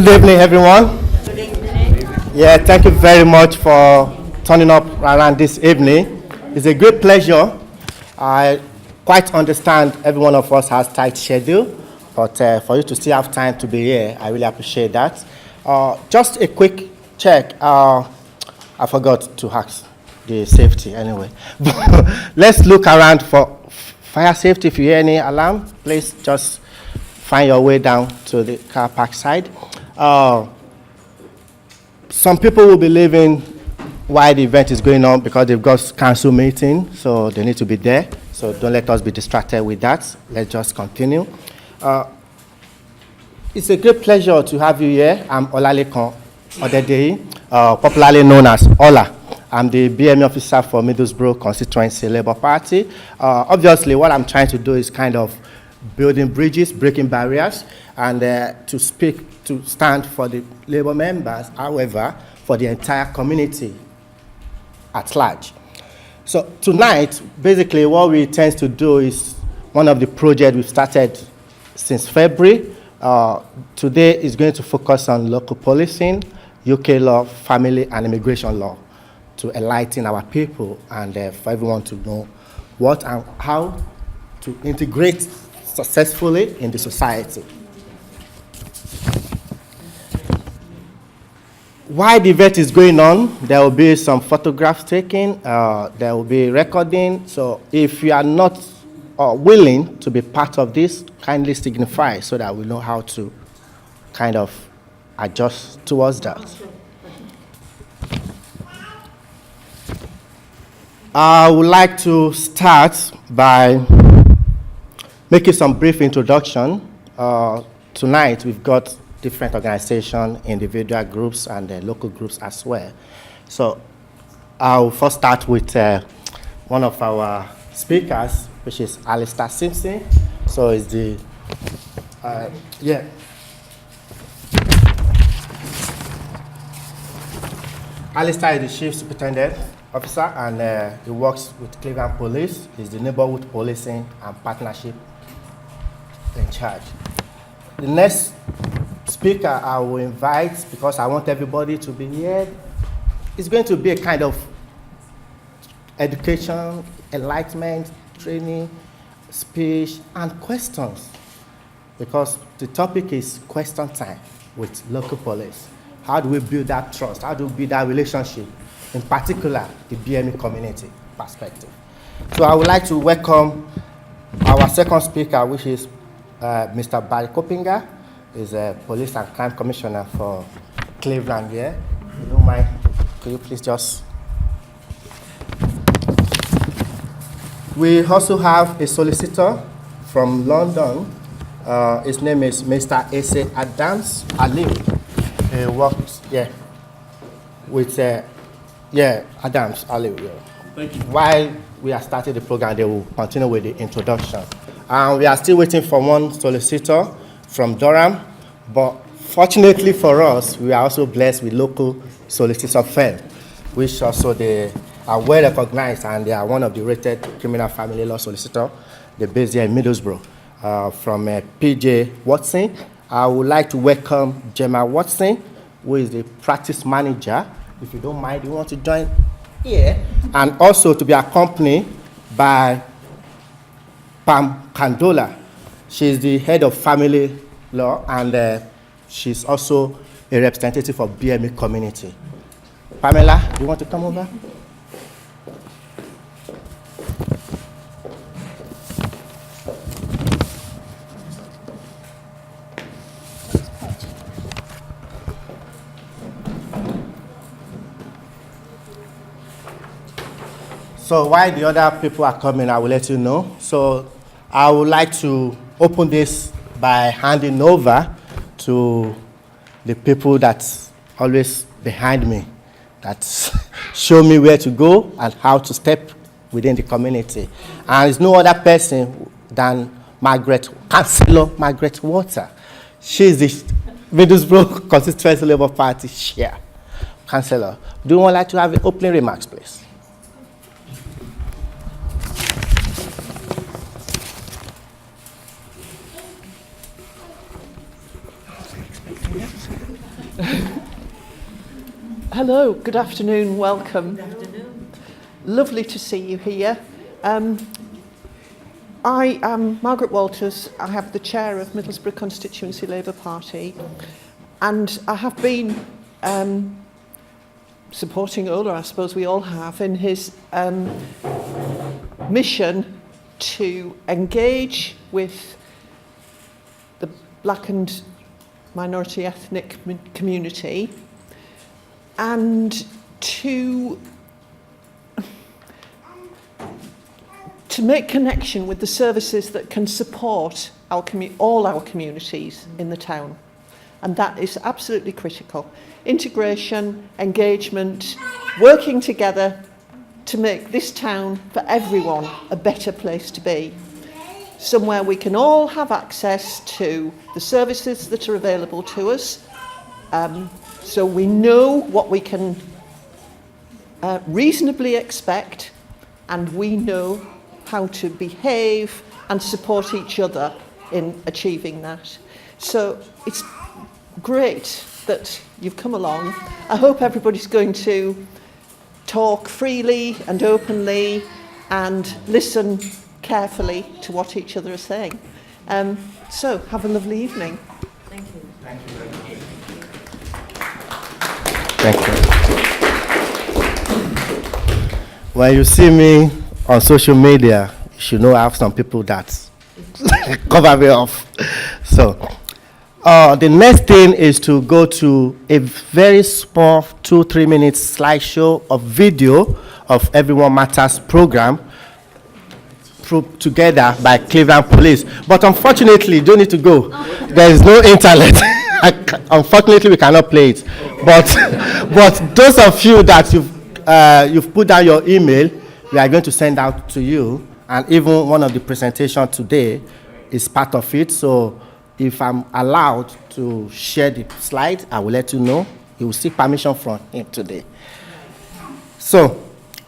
Good evening, everyone. Yeah, thank you very much for turning up around this evening. It's a great pleasure. I quite understand every one of us has tight schedule, but for you to still have time to be here, I really appreciate that. Just a quick check. I forgot to ask the safety anyway. Let's look around for fire safety. If you hear any alarm, please just find your way down to the car park side. Some people will be leaving while the event is going on because they've got council meeting, so they need to be there. So don't let us be distracted with that. Let's just continue. It's a great pleasure to have you here. I'm Olalekan Odedeyi, popularly known as Ola. I'm the BME officer for Middlesbrough Constituency Labour Party. Obviously, what I'm trying to do is kind of building bridges, breaking barriers, and to stand for the Labour members, however, for the entire community at large. So tonight, basically what we tend to do is one of the projects we've started since February. Today is going to focus on local policing, UK law, family and immigration law, to enlighten our people and for everyone to know what and how to integrate successfully in the society. While the event is going on, there will be some photographs taken, there will be recording. So if you are not willing to be part of this, kindly signify so that we know how to kind of adjust towards that. I would like to start by making some brief introduction. Tonight we've got different organizations, individual groups, and local groups as well. So I'll first start with one of our speakers, which is Alistair Simpson. So it's the, Alistair is the Chief Superintendent Officer, and he works with Cleveland Police. He's the neighborhood policing and partnership in charge. The next speaker I will invite, because I want everybody to be here, is going to be a kind of education, enlightenment, training, speech, and questions, because the topic is question time with local police. How do we build that trust? How do we build that relationship? In particular, the BME community perspective. So I would like to welcome our second speaker, which is Mr. Barry Koppinga. He's a police and crime commissioner for Cleveland here. If you don't mind, could you please just... We also have a solicitor from London. His name is Mr. Ese Adams Ali. He works with Adams Ali. Thank you. While we are starting the program, they will continue with the introduction. We are still waiting for one solicitor from Durham, but fortunately for us, we are also blessed with local solicitor firm, which also they are well recognized, and they are one of the rated criminal family law solicitor. They're based here in Middlesbrough. From PJ Watson, I would like to welcome Gemma Watson, who is the practice manager. If you don't mind, you want to join here, and also to be accompanied by Pam Kandola. She's the head of family law, and she's also a representative of BME community. Pamela, do you want to come over? So while the other people are coming, I will let you know. So I would like to open this by handing over to the people that's always behind me, that show me where to go and how to step within the community. And it's no other person than Councillor Margaret Water. She's the Middlesbrough Constituency Labour Party chair. Councillor, do you want like to have opening remarks, please? hello, good afternoon, welcome. Good afternoon. Lovely to see you here. I am Margaret Walters. I have the chair of Middlesbrough Constituency Labour Party, and I have been supporting Ola, I suppose we all have, in his mission to engage with the black and minority ethnic community and to make connection with the services that can support all our communities in the town. And that is absolutely critical. Integration, engagement, working together to make this town, for everyone, a better place to be. Somewhere we can all have access to the services that are available to us, so we know what we can reasonably expect, and we know how to behave and support each other in achieving that. So it's great that you've come along. I hope everybody's going to talk freely and openly and listen carefully to what each other are saying. So have a lovely evening. Thank you. Thank you very much. Thank you. When you see me on social media, you should know I have some people that cover me off. So the next thing is to go to a very small 2-3 minute slideshow of video of Everyone Matters program put together by Cleveland Police. But unfortunately, you don't need to go. There is no internet. Unfortunately, we cannot play it. But those of you that you've put down your email, we are going to send out to you. And even one of the presentation today is part of it. So if I'm allowed to share the slide, I will let you know. You will seek permission from him today. So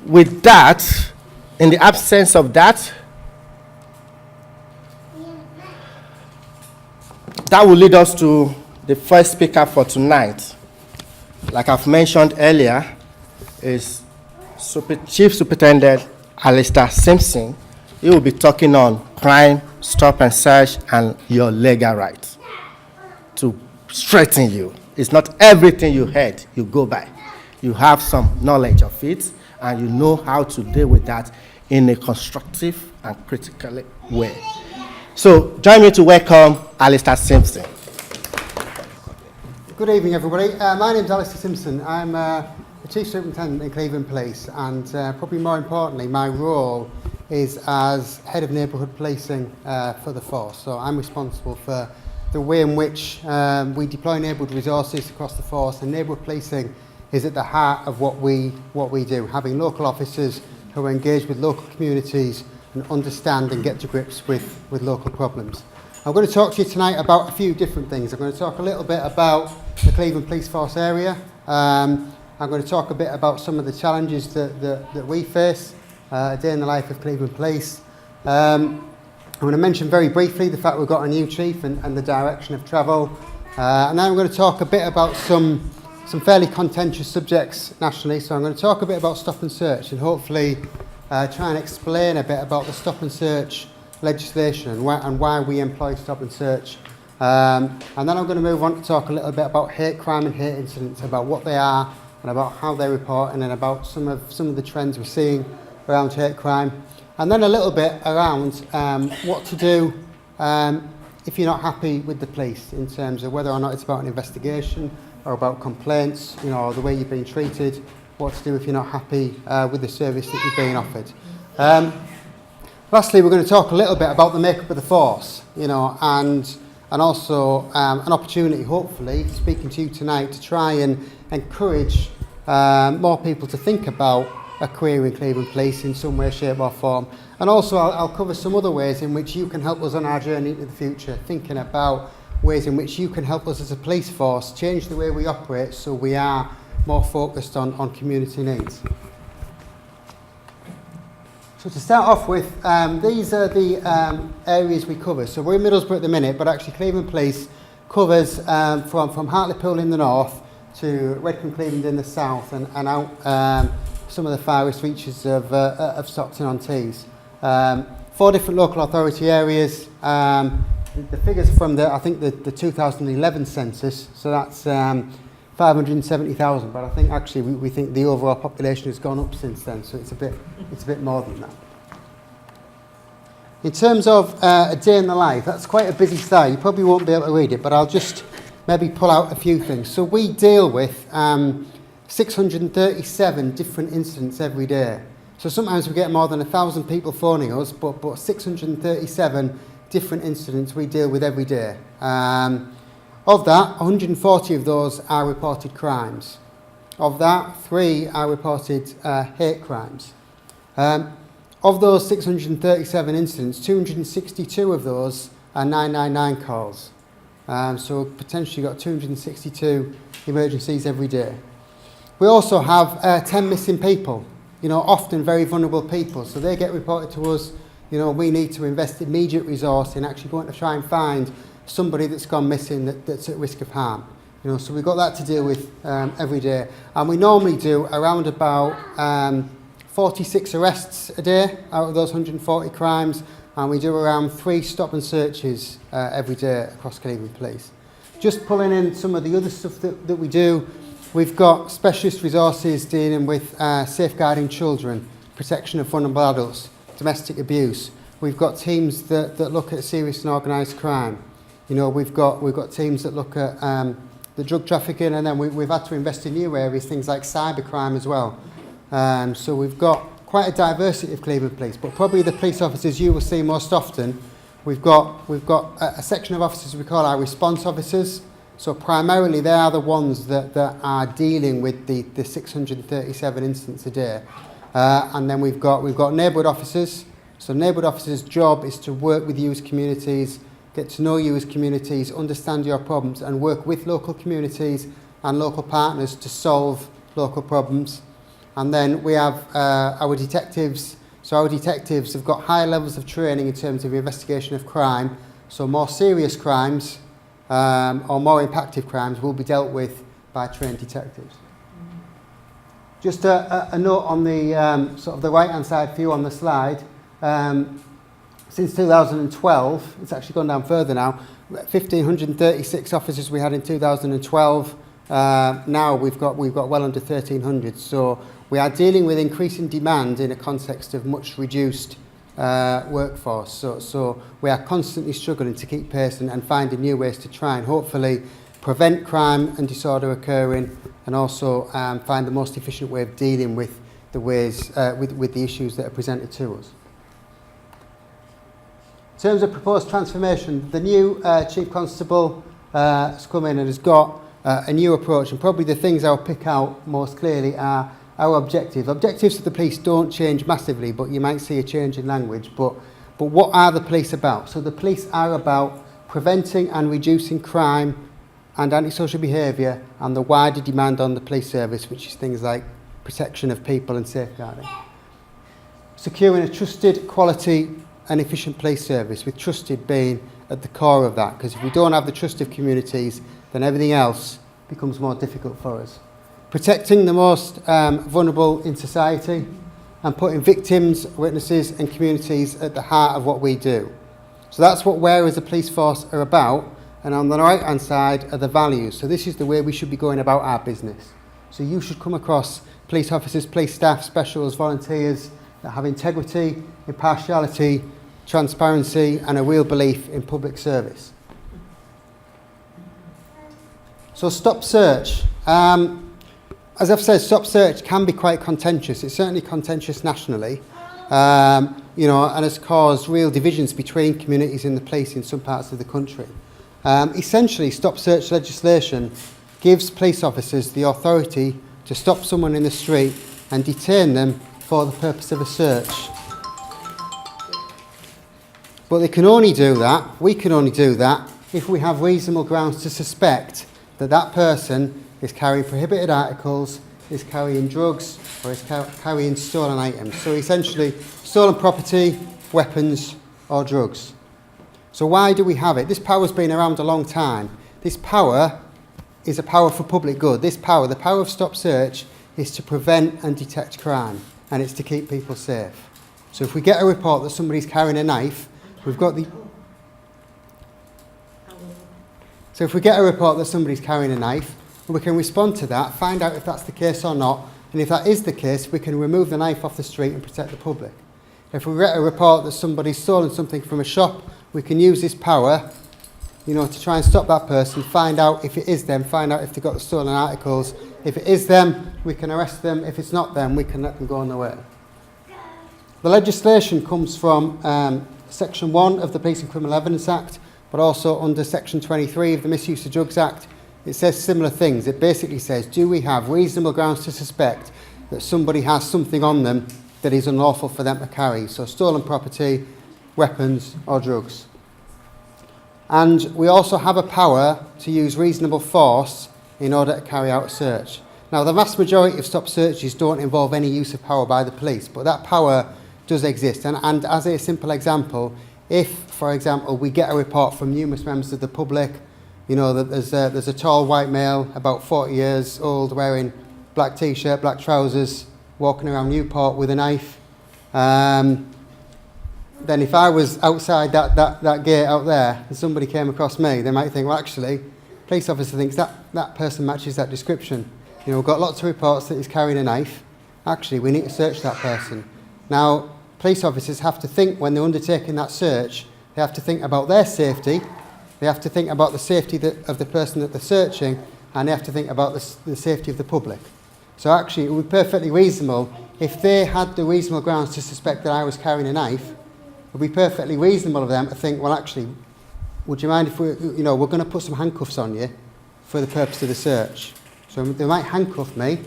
with that, in the absence of that, that will lead us to the first speaker for tonight. Like I've mentioned earlier, is Chief Superintendent Alistair Simpson. He will be talking on crime, stop and search, and your legal rights to strengthen you. It's not everything you heard you go by. You have some knowledge of it, and you know how to deal with that in a constructive and critical way. So join me to welcome Alistair Simpson. Good evening, everybody. My name's Alistair Simpson. I'm the Chief Superintendent in Cleveland Police, and probably more importantly, my role is as Head of Neighbourhood Policing for the force. So I'm responsible for the way in which we deploy neighbourhood resources across the force, and neighbourhood policing is at the heart of what we do, having local officers who are engaged with local communities and understand and get to grips with local problems. I'm going to talk to you tonight about a few different things. I'm going to talk a little bit about the Cleveland Police Force area. I'm going to talk a bit about some of the challenges that we face, a day in the life of Cleveland Police. I'm going to mention very briefly the fact we've got a new chief and the direction of travel. And then I'm going to talk a bit about some fairly contentious subjects nationally. So I'm going to talk a bit about stop and search, and hopefully try and explain a bit about the stop and search legislation and why we employ stop and search. And then I'm going to move on to talk a little bit about hate crime and hate incidents, about what they are and about how they report, and then about some of the trends we're seeing around hate crime. And then a little bit around what to do if you're not happy with the police, in terms of whether or not it's about an investigation or about complaints, or the way you're being treated, what to do if you're not happy with the service that you're being offered. Lastly, we're going to talk a little bit about the makeup of the force, and also an opportunity, hopefully, speaking to you tonight, to try and encourage more people to think about a career in Cleveland Police in some way, shape or form. And also I'll cover some other ways in which you can help us on our journey into the future, thinking about ways in which you can help us as a police force change the way we operate so we are more focused on community needs. So to start off with, these are the areas we cover. So we're in Middlesbrough at the minute, but actually Cleveland Police covers from Hartlepool in the north to Redcombe, Cleveland in the south, and out some of the far west reaches of Stockton-on-Tees. 4 different local authority areas. The figures from I think the 2011 census, so that's 570,000, but I think actually we think the overall population has gone up since then, so it's a bit more than that. In terms of a day in the life, that's quite a busy slide. You probably won't be able to read it, but I'll just maybe pull out a few things. So we deal with 637 different incidents every day. So sometimes we get more than 1,000 people phoning us, but 637 different incidents we deal with every day. Of that, 140 of those are reported crimes. Of that, 3 are reported hate crimes. Of those 637 incidents, 262 of those are 999 calls. So potentially got 262 emergencies every day. We also have 10 missing people, often very vulnerable people. So they get reported to us, we need to invest immediate resource in actually going to try and find somebody that's gone missing that's at risk of harm. So we've got that to deal with every day. And we normally do around about 46 arrests a day out of those 140 crimes, and we do around 3 stop and searches every day across Cleveland Police. Just pulling in some of the other stuff that we do, we've got specialist resources dealing with safeguarding children, protection of vulnerable adults, domestic abuse. We've got teams that look at serious and organised crime. We've got teams that look at the drug trafficking, and then we've had to invest in new areas, things like cybercrime as well. So we've got quite a diversity of Cleveland Police, but probably the police officers you will see most often, we've got a section of officers we call our response officers. So primarily they are the ones that are dealing with the 637 incidents a day. And then we've got neighbourhood officers. So neighbourhood officers' job is to work with you as communities, get to know you as communities, understand your problems, and work with local communities and local partners to solve local problems. And then we have our detectives. So our detectives have got high levels of training in terms of investigation of crime. So more serious crimes or more impactful crimes will be dealt with by trained detectives. Just a note on the sort of the right-hand side view on the slide. Since 2012, it's actually gone down further now. 1,536 officers we had in 2012. Now we've got well under 1,300. So we are dealing with increasing demand in a context of much reduced workforce. So we are constantly struggling to keep pace and finding new ways to try and hopefully prevent crime and disorder occurring, and also find the most efficient way of dealing with the ways with the issues that are presented to us. In terms of proposed transformation, the new Chief Constable has come in and has got a new approach, and probably the things I'll pick out most clearly are our objectives. Objectives of the police don't change massively, but you might see a change in language. But what are the police about? So the police are about preventing and reducing crime and antisocial behaviour and the wider demand on the police service, which is things like protection of people and safeguarding. Securing a trusted, quality and efficient police service, with trusted being at the core of that, because if we don't have the trust of communities, then everything else becomes more difficult for us. Protecting the most vulnerable in society and putting victims, witnesses and communities at the heart of what we do. So that's what we as a police force are about, and on the right hand side are the values. So this is the way we should be going about our business. So you should come across police officers, police staff, specials, volunteers that have integrity, impartiality, transparency and a real belief in public service. So stop search. As I've said, stop search can be quite contentious. It's certainly contentious nationally, and has caused real divisions between communities in the police in some parts of the country. Essentially, stop search legislation gives police officers the authority to stop someone in the street and detain them for the purpose of a search. But they can only do that, we can only do that, if we have reasonable grounds to suspect that that person is carrying prohibited articles, is carrying drugs, or is carrying stolen items. So essentially, stolen property, weapons, or drugs. So why do we have it? This power's been around a long time. This power is a power for public good. This power, the power of stop search, is to prevent and detect crime, and it's to keep people safe. So if we get a report that somebody's carrying a knife, we've got the... So if we get a report that somebody's carrying a knife, we can respond to that, find out if that's the case or not, and if that is the case, we can remove the knife off the street and protect the public. If we get a report that somebody's stolen something from a shop, we can use this power, you know, to try and stop that person, find out if it is them, find out if they've got the stolen articles. If it is them, we can arrest them. If it's not them, we can let them go on their way. The legislation comes from Section 1 of the Police and Criminal Evidence Act, but also under Section 23 of the Misuse of Drugs Act. It says similar things. It basically says, do we have reasonable grounds to suspect that somebody has something on them that is unlawful for them to carry? So stolen property, weapons or drugs. And we also have a power to use reasonable force in order to carry out a search. Now, the vast majority of stop searches don't involve any use of power by the police, but that power does exist. And as a simple example, if, for example, we get a report from numerous members of the public, you know, that there's a tall white male, about 40 years old, wearing black t-shirt, black trousers, walking around Newport with a knife, then if I was outside that gate out there and somebody came across me, they might think, well, actually, police officer thinks that person matches that description. You know, we've got lots of reports that he's carrying a knife. Actually, we need to search that person. Now, police officers have to think when they're undertaking that search, they have to think about their safety, they have to think about the safety of the person that they're searching, and they have to think about the safety of the public. So actually, it would be perfectly reasonable, if they had the reasonable grounds to suspect that I was carrying a knife, it would be perfectly reasonable of them to think, well, actually, would you mind if we're going to put some handcuffs on you for the purpose of the search? So they might handcuff me,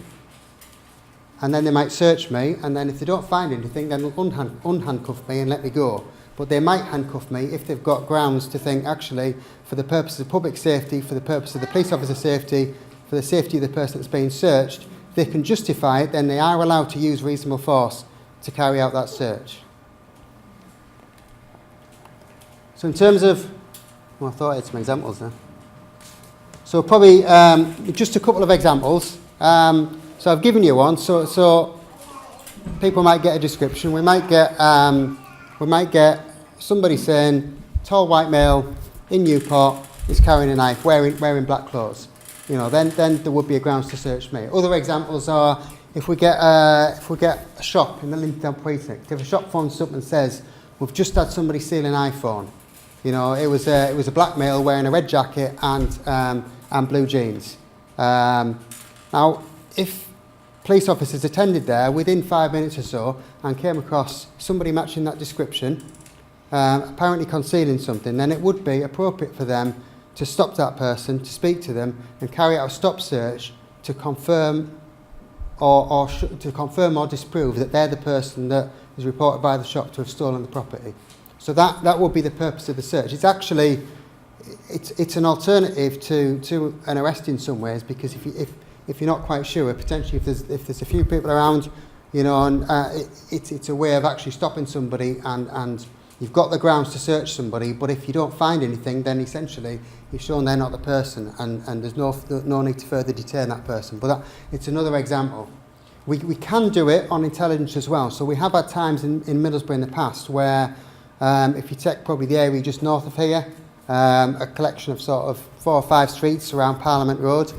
and then they might search me, and then if they don't find anything, then they'll unhandcuff me and let me go. But they might handcuff me if they've got grounds to think, actually, for the purpose of public safety, for the purpose of the police officer safety, for the safety of the person that's being searched, they can justify it, then they are allowed to use reasonable force to carry out that search. So in terms of, well, I thought I had some examples there. So probably just a couple of examples. So I've given you one. So people might get a description. We might get somebody saying, tall white male in Newport is carrying a knife, wearing black clothes. You know, then there would be a grounds to search me. Other examples are if we get a shop in the Lincoln precinct. If a shop phones up and says, we've just had somebody steal an iPhone. You know, it was a black male wearing a red jacket and blue jeans. Now, if police officers attended there within 5 minutes or so and came across somebody matching that description, apparently concealing something, then it would be appropriate for them to stop that person, to speak to them, and carry out a stop search to confirm or disprove that they're the person that is reported by the shop to have stolen the property. So that would be the purpose of the search. It's actually it's an alternative to an arrest in some ways, because if you're not quite sure, potentially if there's a few people around, you know, and it's a way of actually stopping somebody, and you've got the grounds to search somebody, but if you don't find anything, then essentially you've shown they're not the person, and there's no need to further detain that person. But it's another example. We can do it on intelligence as well. So we have had times in Middlesbrough in the past where, if you take probably the area just north of here, a collection of sort of 4 or 5 streets around Parliament Road,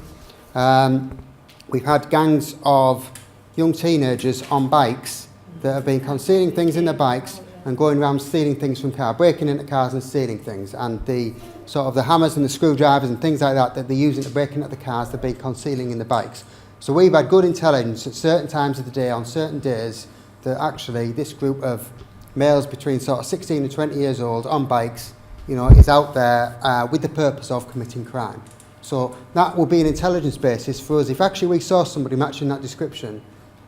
we've had gangs of young teenagers on bikes that have been concealing things in their bikes and going around stealing things from cars, breaking into cars and stealing things. And the sort of the hammers and the screwdrivers and things like that they're using to break into the cars, they've been concealing in the bikes. So we've had good intelligence at certain times of the day, on certain days, that actually this group of males between sort of 16 and 20 years old on bikes, you know, is out there with the purpose of committing crime. So that will be an intelligence basis for us. If actually we saw somebody matching that description,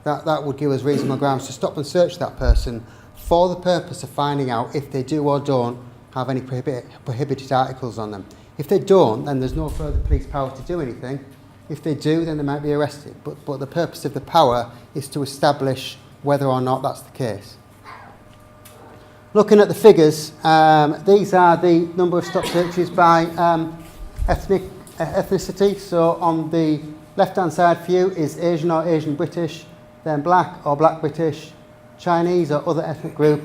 that would give us reasonable grounds to stop and search that person for the purpose of finding out if they do or don't have any prohibited articles on them. If they don't, then there's no further police power to do anything. If they do, then they might be arrested. But the purpose of the power is to establish whether or not that's the case. Looking at the figures, these are the number of stop searches by ethnic ethnicity. So on the left-hand side for you is Asian or Asian British, then black or black British, Chinese or other ethnic group,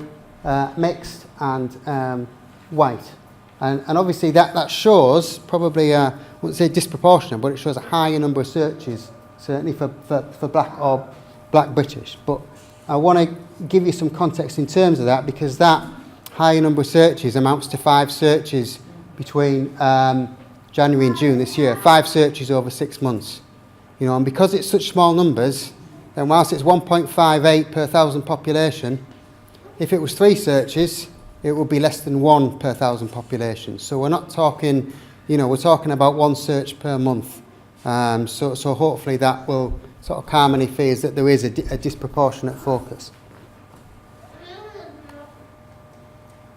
mixed, and white. And obviously that shows probably, I wouldn't say disproportionate, but it shows a higher number of searches, certainly for black or black British. But I want to give you some context in terms of that, because that higher number of searches amounts to 5 searches between January and June this year, 5 searches over 6 months. You know, and because it's such small numbers, then whilst it's 1.58 per 1,000 population, if it was 3 searches, it would be less than 1 per 1,000 population. So we're not talking, you know, we're talking about 1 search per month. So hopefully that will sort of calm any fears that there is a disproportionate focus.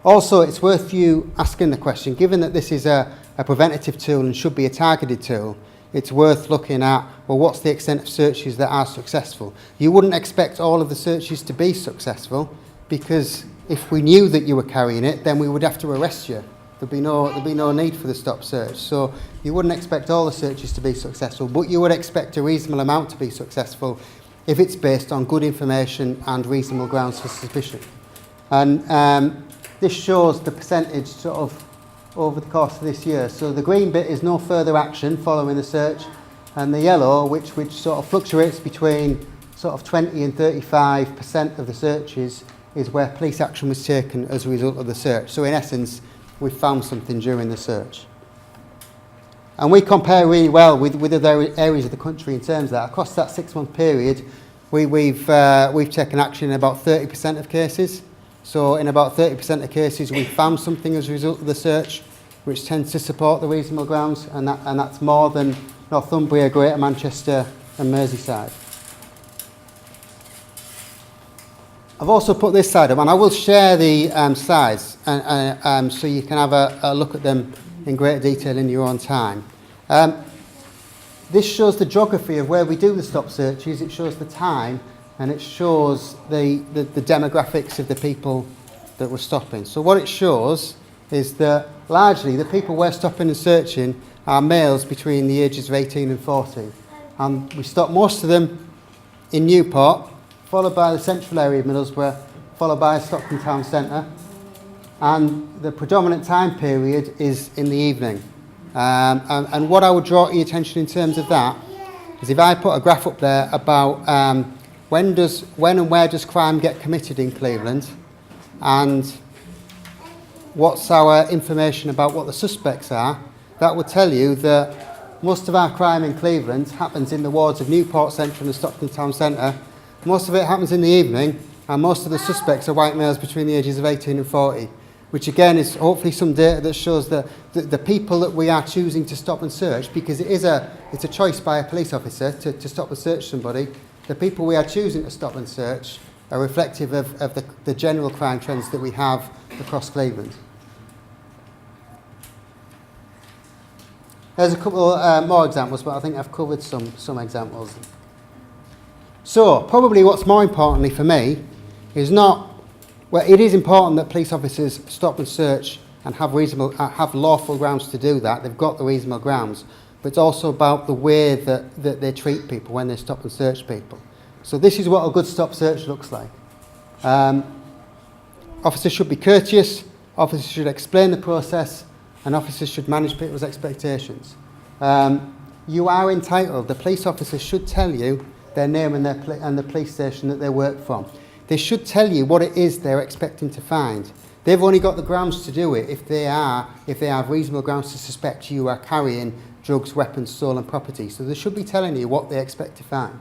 Also, it's worth you asking the question, given that this is a preventative tool and should be a targeted tool, it's worth looking at, well, what's the extent of searches that are successful? You wouldn't expect all of the searches to be successful, because if we knew that you were carrying it, then we would have to arrest you. There'd be no need for the stop search. So you wouldn't expect all the searches to be successful, but you would expect a reasonable amount to be successful if it's based on good information and reasonable grounds for suspicion. And this shows the percentage sort of over the course of this year. So the green bit is no further action following the search, and the yellow, which sort of fluctuates between sort of 20 and 35% of the searches, is where police action was taken as a result of the search. So in essence, we found something during the search. And we compare really well with other areas of the country in terms of that. Across that 6-month period, we've taken action in about 30% of cases. So in about 30% of cases, we found something as a result of the search, which tends to support the reasonable grounds, and that's more than Northumbria, Greater Manchester and Merseyside. I've also put this side up, and I will share the slides so you can have a look at them in greater detail in your own time. This shows the geography of where we do the stop searches, it shows the time, and it shows the demographics of the people that we're stopping. So what it shows is that largely the people we're stopping and searching are males between the ages of 18 and 40. And we stop most of them in Newport, followed by the central area of Middlesbrough, followed by Stockton Town Centre. And the predominant time period is in the evening. And what I would draw your attention in terms of that is if I put a graph up there about when and where does crime get committed in Cleveland, and what's our information about what the suspects are, that would tell you that most of our crime in Cleveland happens in the wards of Newport Central and Stockton Town Centre. Most of it happens in the evening, and most of the suspects are white males between the ages of 18 and 40, which again is hopefully some data that shows that the people that we are choosing to stop and search, because it's a choice by a police officer to stop and search somebody, the people we are choosing to stop and search are reflective of the general crime trends that we have across Cleveland. There's a couple more examples, but I think I've covered some examples. So, probably what's more importantly for me is not, well, it is important that police officers stop and search and have lawful grounds to do that. They've got the reasonable grounds. But it's also about the way that they treat people when they stop and search people. So this is what a good stop search looks like. Officers should be courteous, officers should explain the process, and officers should manage people's expectations. You are entitled, the police officers should tell you their name and the police station that they work from. They should tell you what it is they're expecting to find. They've only got the grounds to do it if they have reasonable grounds to suspect you are carrying drugs, weapons, stolen property. So they should be telling you what they expect to find.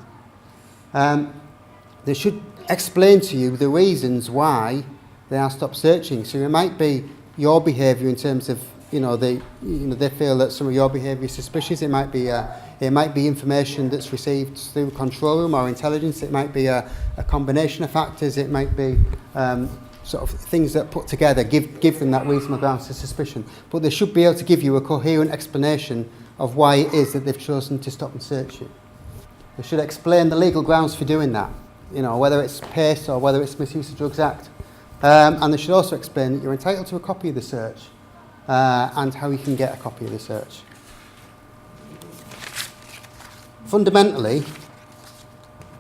They should explain to you the reasons why they are stop searching. So it might be your behaviour in terms of, they feel that some of your behaviour is suspicious. It might be information that's received through control room or intelligence. It might be a combination of factors. It might be sort of things that put together give them that reasonable grounds to suspicion. But they should be able to give you a coherent explanation of why it is that they've chosen to stop and search you. They should explain the legal grounds for doing that, whether it's PACE or whether it's Misuse of Drugs Act. And they should also explain that you're entitled to a copy of the search and how you can get a copy of the search. fundamentally,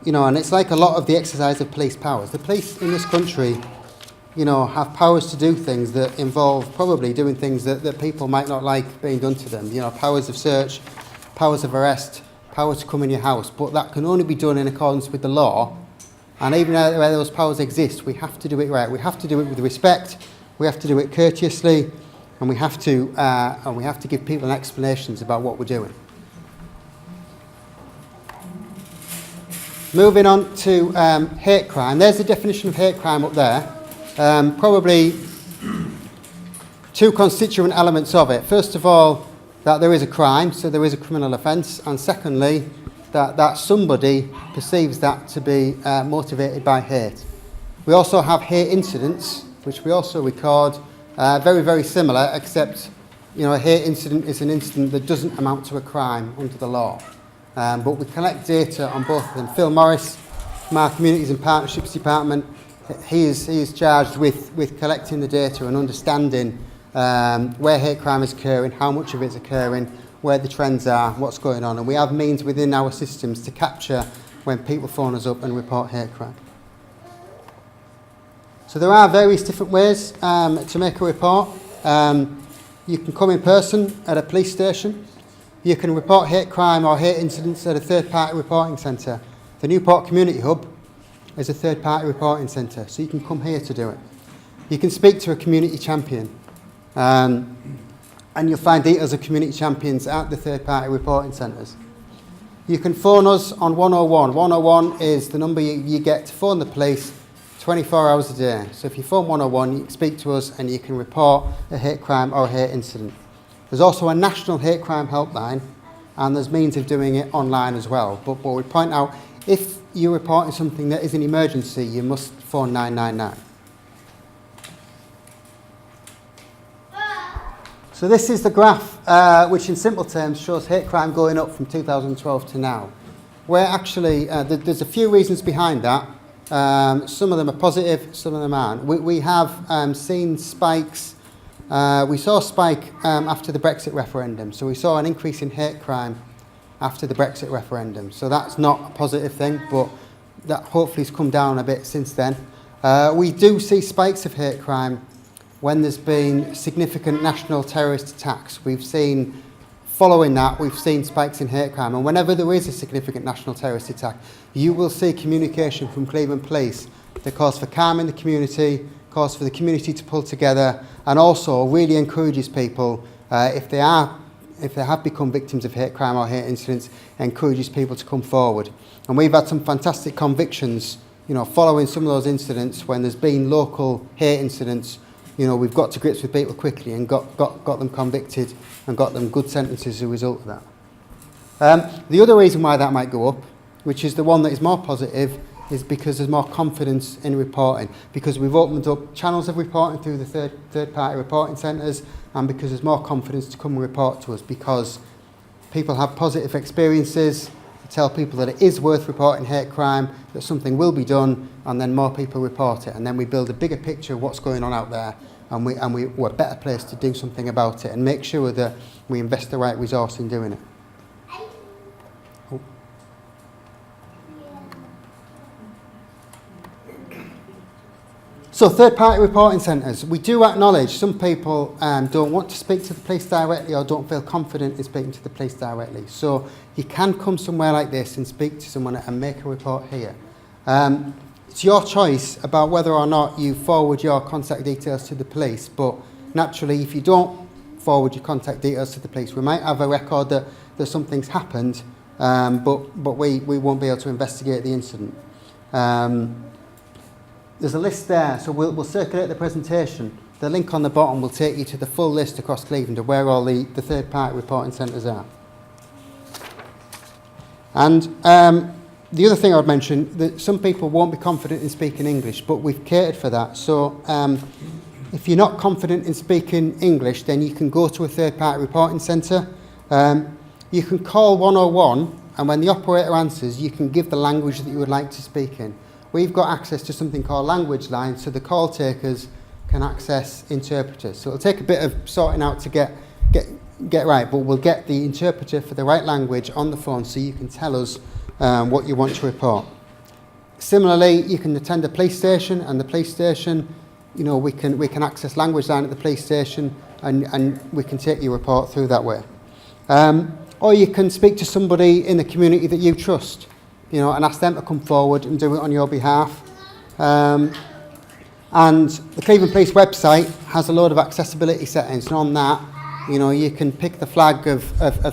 you know, and it's like a lot of the exercise of police powers. The police in this country, you know, have powers to do things that involve probably doing things that people might not like being done to them. You know, powers of search, powers of arrest, power to come in your house, but that can only be done in accordance with the law. And even where those powers exist, we have to do it right. We have to do it with respect. We have to do it courteously, and we have to give people explanations about what we're doing. Moving on to hate crime. There's the definition of hate crime up there. Probably two constituent elements of it. First of all, that there is a crime, so there is a criminal offence, and secondly, that somebody perceives that to be motivated by hate. We also have hate incidents, which we also record, very, very similar, except, you know, a hate incident is an incident that doesn't amount to a crime under the law. But we collect data on both of them. Phil Morris from our Communities and Partnerships Department, he is charged with collecting the data and understanding where hate crime is occurring, how much of it's occurring, where the trends are, what's going on. And we have means within our systems to capture when people phone us up and report hate crime. So there are various different ways to make a report. You can come in person at a police station. You can report hate crime or hate incidents at a third-party reporting centre. The Newport Community Hub is a third-party reporting centre, so you can come here to do it. You can speak to a community champion, and you'll find details of community champions at the third-party reporting centres. You can phone us on 101. 101 is the number you get to phone the police 24 hours a day. So if you phone 101, you can speak to us and you can report a hate crime or a hate incident. There's also a national hate crime helpline, and there's means of doing it online as well. But we point out, if you're reporting something that is an emergency, you must phone 999. So this is the graph, which in simple terms shows hate crime going up from 2012 to now. Where actually, there's a few reasons behind that. Some of them are positive, some of them aren't. We have seen spikes. We saw a spike after the Brexit referendum. So we saw an increase in hate crime after the Brexit referendum. So that's not a positive thing, but that hopefully has come down a bit since then. We do see spikes of hate crime when there's been significant national terrorist attacks. Following that, we've seen spikes in hate crime. And whenever there is a significant national terrorist attack, you will see communication from Cleveland Police that calls for calm in the community, calls for the community to pull together, and also really encourages people, if they have become victims of hate crime or hate incidents, encourages people to come forward. And we've had some fantastic convictions, you know, following some of those incidents when there's been local hate incidents. You know, we've got to grips with people quickly and got them convicted and got them good sentences as a result of that. The other reason why that might go up, which is the one that is more positive, is because there's more confidence in reporting, because we've opened up channels of reporting through the third-party reporting centres, and because there's more confidence to come and report to us, because people have positive experiences to tell people that it is worth reporting hate crime, that something will be done, and then more people report it, and then we build a bigger picture of what's going on out there, and we're better placed to do something about it and make sure that we invest the right resource in doing it. Oh. So third-party reporting centres, we do acknowledge some people don't want to speak to the police directly or don't feel confident in speaking to the police directly. So you can come somewhere like this and speak to someone and make a report here. It's your choice about whether or not you forward your contact details to the police, but naturally if you don't forward your contact details to the police, we might have a record that something's happened, but we won't be able to investigate the incident. There's a list there, so we'll circulate the presentation. The link on the bottom will take you to the full list across Cleveland of where all the third-party reporting centres are. And the other thing I would mention, that some people won't be confident in speaking English, but we've catered for that. So if you're not confident in speaking English, then you can go to a third-party reporting centre. You can call 101, and when the operator answers, you can give the language that you would like to speak in. We've got access to something called language lines, so the call takers can access interpreters. So it'll take a bit of sorting out to get get right, but we'll get the interpreter for the right language on the phone so you can tell us what you want to report. Similarly, you can attend a police station, and the police station, you know, we can access language line at the police station, and we can take your report through that way. Or you can speak to somebody in the community that you trust, you know, and ask them to come forward and do it on your behalf. And the Cleveland Police website has a load of accessibility settings, and on that, you know, you can pick the flag of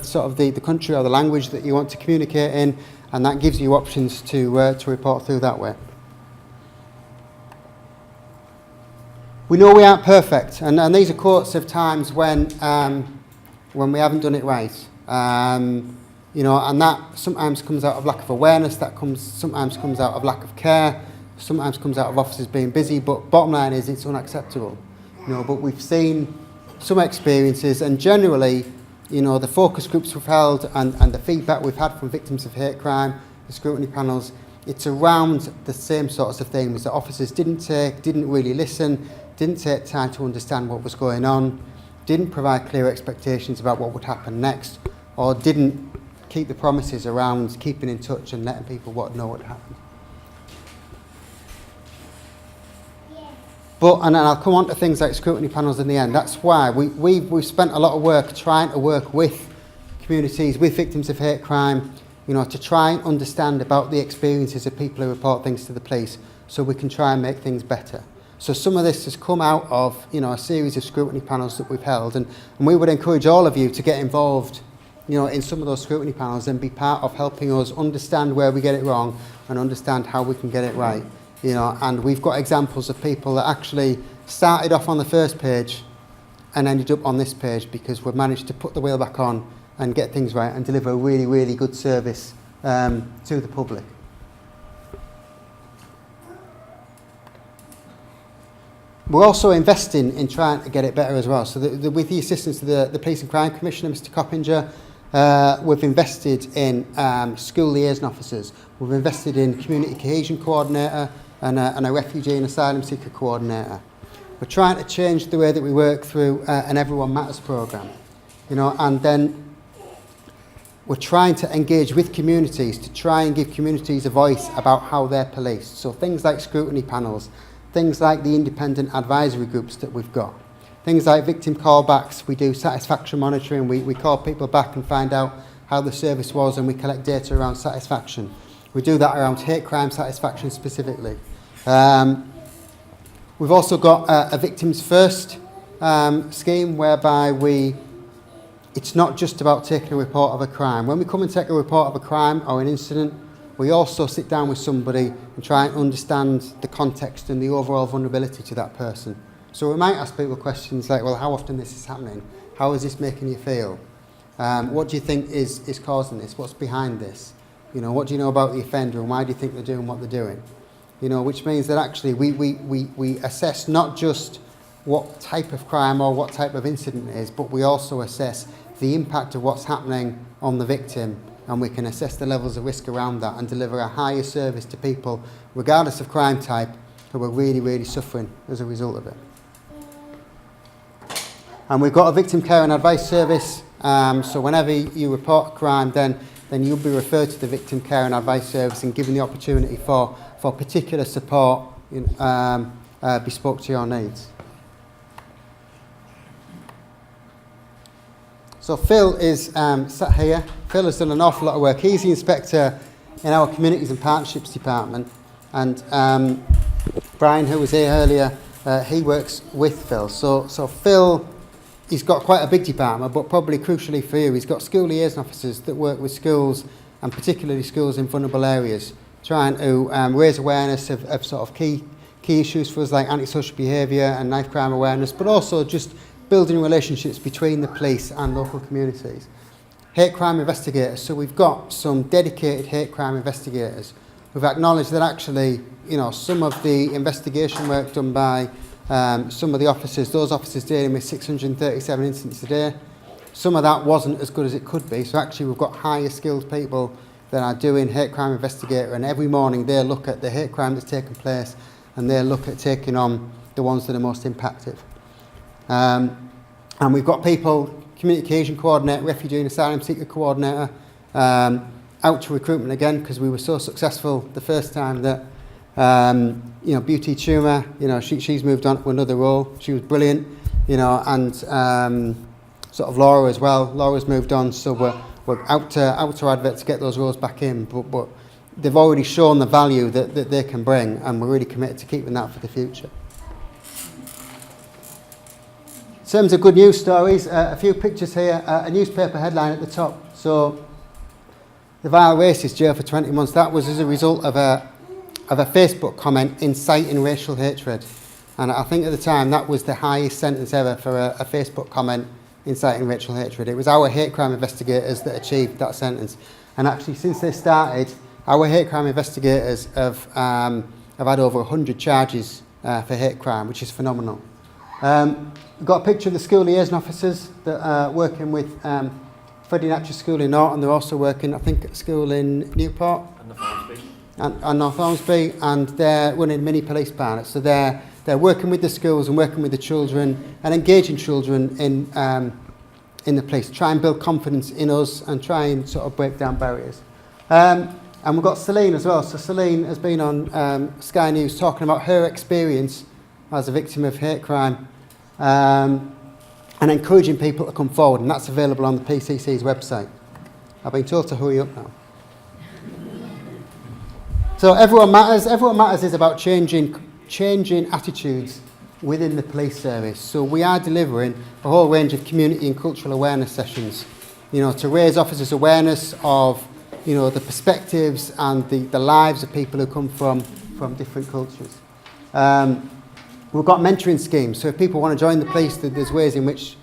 sort of the country or the language that you want to communicate in, and that gives you options to report through that way. We know we aren't perfect, and these are quotes of times when we haven't done it right. You know, and that sometimes comes out of lack of awareness, sometimes comes out of lack of care, sometimes comes out of officers being busy, but bottom line is it's unacceptable. You know, but we've seen some experiences, and generally, you know, the focus groups we've held and the feedback we've had from victims of hate crime, the scrutiny panels, it's around the same sorts of things that officers didn't really listen, didn't take time to understand what was going on, didn't provide clear expectations about what would happen next, or didn't keep the promises around keeping in touch and letting people know what happened. But, and I'll come on to things like scrutiny panels in the end. That's why we've spent a lot of work trying to work with communities, with victims of hate crime, you know, to try and understand about the experiences of people who report things to the police, so we can try and make things better. So some of this has come out of, you know, a series of scrutiny panels that we've held, and we would encourage all of you to get involved, you know, in some of those scrutiny panels and be part of helping us understand where we get it wrong and understand how we can get it right. You know, and we've got examples of people that actually started off on the first page and ended up on this page because we've managed to put the wheel back on and get things right and deliver a really, really good service to the public. We're also investing in trying to get it better as well. So with the assistance of the Police and Crime Commissioner, Mr. Coppinger, we've invested in school liaison officers. We've invested in community cohesion coordinator and a refugee and asylum seeker coordinator. We're trying to change the way that we work through an Everyone Matters programme, you know, and then we're trying to engage with communities to try and give communities a voice about how they're policed. So things like scrutiny panels, things like the independent advisory groups that we've got, things like victim callbacks. We do satisfaction monitoring. We call people back and find out how the service was, and we collect data around satisfaction. We do that around hate crime satisfaction specifically. We've also got a Victims First scheme whereby it's not just about taking a report of a crime. When we come and take a report of a crime or an incident, we also sit down with somebody and try and understand the context and the overall vulnerability to that person. So we might ask people questions like, well, how often this is happening? How is this making you feel? What do you think is causing this? What's behind this? You know, what do you know about the offender, and why do you think they're doing what they're doing? You know, which means that actually we assess not just what type of crime or what type of incident it is, but we also assess the impact of what's happening on the victim, and we can assess the levels of risk around that and deliver a higher service to people, regardless of crime type, who are really, really suffering as a result of it. And we've got a victim care and advice service, so whenever you report a crime, then you'll be referred to the victim care and advice service and given the opportunity for particular support bespoke to your needs. So Phil is sat here. Phil has done an awful lot of work. He's the inspector in our Communities and Partnerships department, and Brian, who was here earlier, he works with Phil. So Phil, he's got quite a big department, but probably crucially for you, he's got school liaison officers that work with schools, and particularly schools in vulnerable areas, trying to raise awareness of sort of key issues for us like antisocial behaviour and knife crime awareness, but also just building relationships between the police and local communities. Hate crime investigators, so we've got some dedicated hate crime investigators who've acknowledged that actually, you know, some of the investigation work done by some of the officers, those officers dealing with 637 incidents a day, some of that wasn't as good as it could be. So actually we've got higher skilled people that are doing hate crime investigator, and every morning they look at the hate crime that's taken place and they look at taking on the ones that are most impacted. And we've got people, community occasion coordinator, refugee and asylum seeker coordinator, out to recruitment again because we were so successful the first time that Beauty Tuma, she's moved on to another role. She was brilliant, and sort of Laura as well. Laura's moved on, so we're out to advert to get those roles back in. But they've already shown the value that they can bring, and we're really committed to keeping that for the future. In terms of good news stories, a few pictures here, a newspaper headline at the top. So, the vile racist jail for 20 months. That was as a result of a Facebook comment inciting racial hatred. And I think at the time that was the highest sentence ever for a Facebook comment inciting racial hatred. It was our hate crime investigators that achieved that sentence. And actually, since they started, our hate crime investigators have had over 100 charges for hate crime, which is phenomenal. We've got a picture of the school liaison officers that are working with Freddie Natcher School in Norton. They're also working, I think, at a school in Newport and North Ormsby, and they're running mini police pilots. So they're working with the schools and working with the children and engaging children in the police, try and build confidence in us and try and sort of break down barriers. And we've got Celine as well. So Celine has been on Sky News talking about her experience as a victim of hate crime, and encouraging people to come forward, and that's available on the PCC's website. I've been told to hurry up now. So Everyone Matters. Everyone Matters is about changing attitudes within the police service. So we are delivering a whole range of community and cultural awareness sessions, to raise officers' awareness of, the perspectives and the lives of people who come from different cultures. We've got mentoring schemes, so if people want to join the police, there's ways in which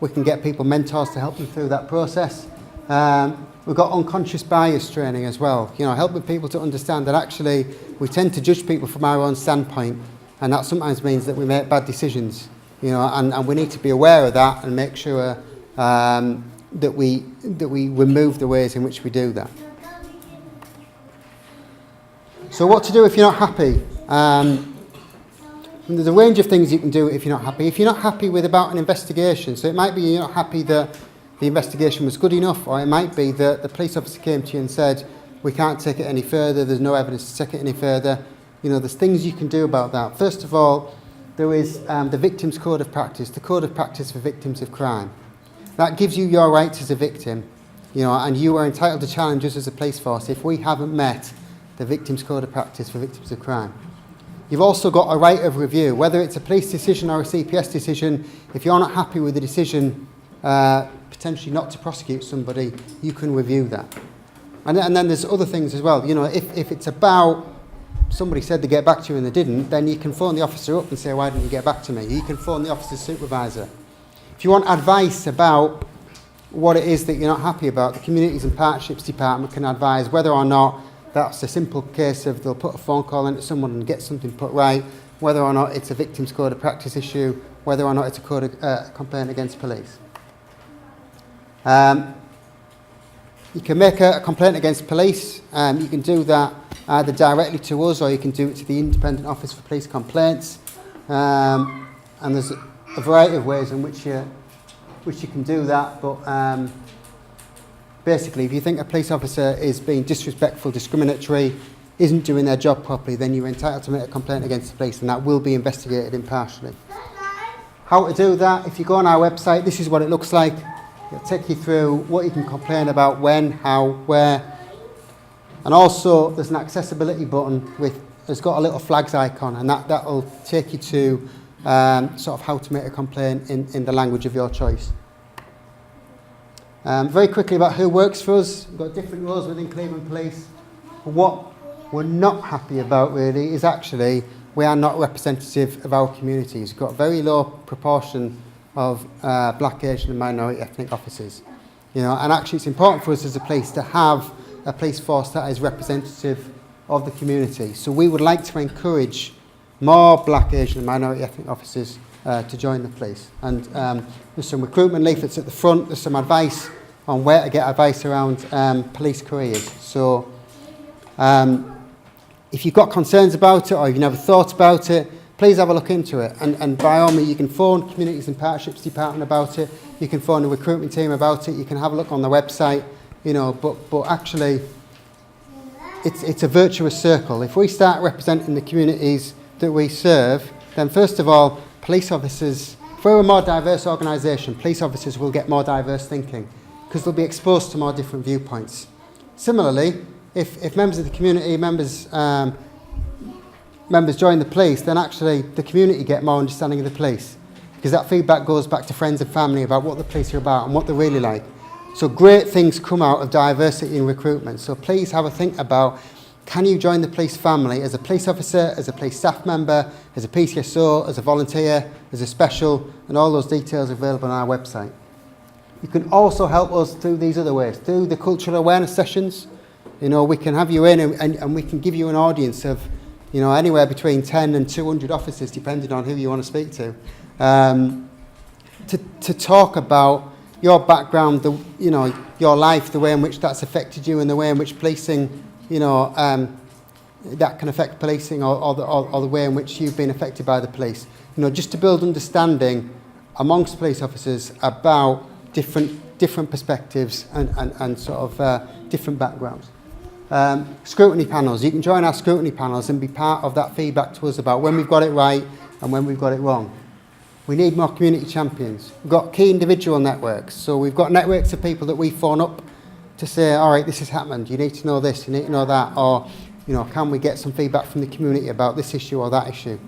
we can get people mentors to help them through that process. We've got unconscious bias training as well, helping people to understand that actually we tend to judge people from our own standpoint, and that sometimes means that we make bad decisions, and we need to be aware of that and make sure that we remove the ways in which we do that. So what to do if you're not happy? There's a range of things you can do if you're not happy. If you're not happy with about an investigation, so it might be you're not happy that the investigation was good enough, or it might be that the police officer came to you and said, we can't take it any further, there's no evidence to take it any further. There's things you can do about that. First of all, there is the Victims Code of Practice, the Code of Practice for Victims of Crime. That gives you your rights as a victim, and you are entitled to challenge us as a police force if we haven't met the Victims Code of Practice for Victims of Crime. You've also got a right of review, whether it's a police decision or a CPS decision. If you're not happy with the decision, potentially not to prosecute somebody, you can review that. And then there's other things as well. If it's about somebody said they get back to you and they didn't, then you can phone the officer up and say, why didn't you get back to me? You can phone the officer's supervisor. If you want advice about what it is that you're not happy about, the Communities and Partnerships Department can advise whether or not that's a simple case of they'll put a phone call into someone and get something put right, whether or not it's a Victims Code of Practice issue, whether or not it's a complaint against police. You can make a complaint against police. You can do that either directly to us or you can do it to the Independent Office for Police Complaints. And there's a variety of ways in which you can do that, but basically, if you think a police officer is being disrespectful, discriminatory, isn't doing their job properly, then you're entitled to make a complaint against the police, and that will be investigated impartially. How to do that? If you go on our website, this is what it looks like. It'll take you through what you can complain about, when, how, where. And also, there's an accessibility button it's got a little flags icon, and that'll take you to sort of how to make a complaint in the language of your choice. Very quickly about who works for us. We've got different roles within Cleveland Police. But what we're not happy about really is actually we are not representative of our communities. We've got a very low proportion of black, Asian and minority ethnic officers. And actually it's important for us as a police to have a police force that is representative of the community. So we would like to encourage more black, Asian and minority ethnic officers to join the police. And there's some recruitment leaflets at the front. There's some advice on where to get advice around police careers. So if you've got concerns about it or you've never thought about it, please have a look into it. And by all means, you can phone Communities and Partnerships Department about it. You can phone the recruitment team about it. You can have a look on the website, you know, but actually, it's a virtuous circle. If we start representing the communities that we serve, then first of all, police officers, if we're a more diverse organisation, police officers will get more diverse thinking because they'll be exposed to more different viewpoints. Similarly, if members of the community, members join the police, then actually the community get more understanding of the police because that feedback goes back to friends and family about what the police are about and what they're really like. So great things come out of diversity in recruitment. So please have a think about, can you join the police family as a police officer, as a police staff member, as a PCSO, as a volunteer, as a special, and all those details are available on our website. You can also help us through these other ways, through the cultural awareness sessions. You know, we can have you in and we can give you an audience of, you know, anywhere between 10 and 200 officers, depending on who you want to speak to talk about your background, you know, your life, the way in which that's affected you, and the way in which policing, you know, that can affect policing, or the way in which you've been affected by the police. You know, just to build understanding amongst police officers about different perspectives and sort of different backgrounds. Scrutiny panels. You can join our scrutiny panels and be part of that feedback to us about when we've got it right and when we've got it wrong. We need more community champions. We've got key individual networks. So we've got networks of people that we phone up to say, all right, this has happened. You need to know this, you need to know that. Or, you know, can we get some feedback from the community about this issue or that issue?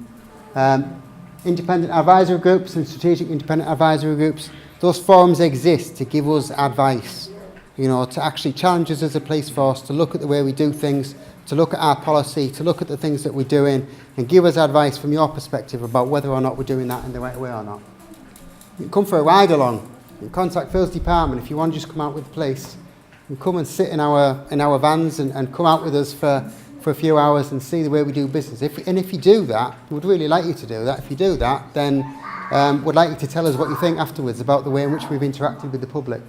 Independent advisory groups and strategic independent advisory groups. Those forums exist to give us advice, you know, to actually challenge us as a police force, to look at the way we do things, to look at our policy, to look at the things that we're doing, and give us advice from your perspective about whether or not we're doing that in the right way or not. You can come for a ride along. You can contact Phil's department if you want to just come out with the police. You can come and sit in our vans and come out with us for a few hours and see the way we do business. If you do that, we would really like you to do that. If you do that, then we'd like you to tell us what you think afterwards about the way in which we've interacted with the public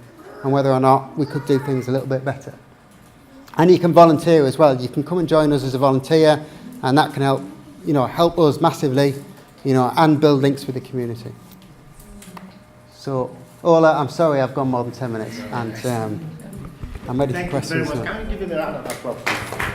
and whether or not we could do things a little bit better. And you can volunteer as well. You can come and join us as a volunteer, and that can help, you know, help us massively, you know, and build links with the community. So, Ola, I'm sorry I've gone more than 10 minutes, and I'm ready for questions. Thank you very much. Can we give him a round of applause?